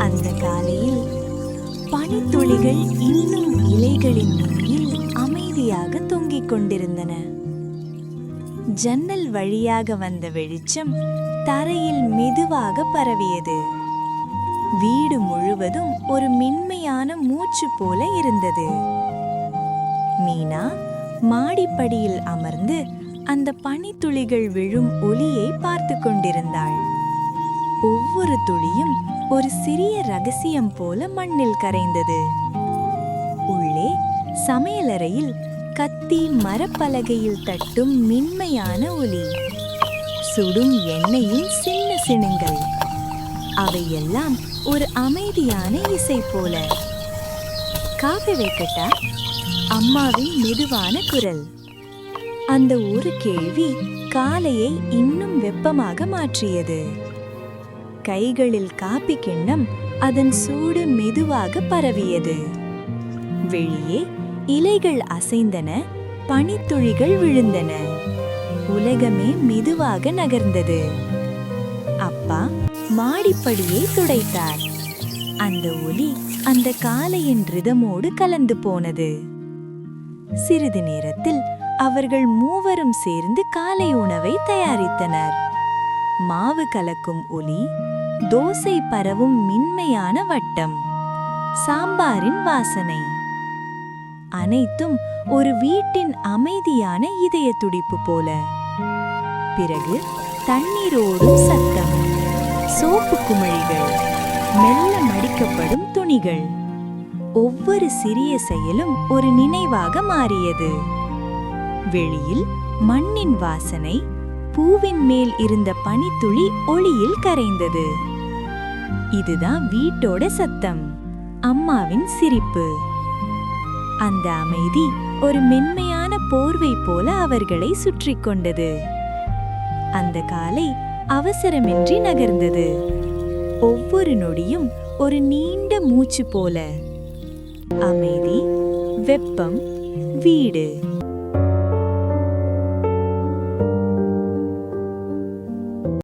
அந்த காலையில் பனித்துளிகள் இன்னும் இலைகளின் நுனியில் அமைதியாக தொங்கிக் கொண்டிருந்தன. ஜன்னல் வழியாக வந்த வெளிச்சம் தரையில் மெதுவாக பரவியது. வீடு முழுவதும் ஒரு மென்மையான மூச்சு போல இருந்தது. மீனா மாடிப்படியில் அமர்ந்து அந்த பனித்துளிகள் விழும் ஒலியை பார்த்து கொண்டிருந்தாள். ஒவ்வொரு துளியும் ஒரு சிறிய ரகசியம் போல மண்ணில் கரைந்தது. உள்ளே சமையலறையில் கத்தி மரப்பலகையில் தட்டும் மென்மையான ஒலி, சுடும் எண்ணெயின் சின்ன சினுங்கள், அவையெல்லாம் ஒரு அமைதியான இசை போல. காஃபி வைக்கட்டா? அம்மாவின் மெதுவான குரல். அந்த ஒரு கேள்வி காலையை இன்னும் வெப்பமாக மாற்றியது. கைகளில் காப்பி கிண்ணம், அதன் சூடு மெதுவாக பரவியது. வெளியே இலைகள் அசைந்தன, பனித்துளிகள் விழுந்தன. உலகமே மெதுவாக நகர்ந்தது. அப்பா மாடிப்படியை துடைத்தார். அந்த ஒலி அந்த காலையின் ரிதமோடு கலந்து போனது. சிறிது நேரத்தில் அவர்கள் மூவரும் சேர்ந்து காலை உணவை தயாரித்தனர். மாவு கலக்கும் ஒலி, தோசை பரவும் மென்மையான வட்டம், சாம்பாரின் வாசனை, அனைத்தும் ஒரு வீட்டின் அமைதியான இதய துடிப்பு போல. பிறகு தண்ணீரோடும் சத்தம், சோப்பு குமிழிகள், மெல்ல மடிக்கப்படும் துணிகள். ஒவ்வொரு சிறிய செயலும் ஒரு நினைவாக மாறியது. வெளியில் மண்ணின் வாசனை, பூவின் மேல் இருந்த பனித்துளி ஒளியில் கரைந்தது. இதுதான் வீட்டோட சத்தம், அம்மாவின் சிரிப்பு. அந்த அமைதி ஒரு மென்மையான போர்வை போல அவர்களை சுற்றி கொண்டது. அந்த காலை அவசரமின்றி நகர்ந்தது. ஒவ்வொரு நொடியும் ஒரு நீண்ட மூச்சு போல. அமைதி, வெப்பம், வீடு.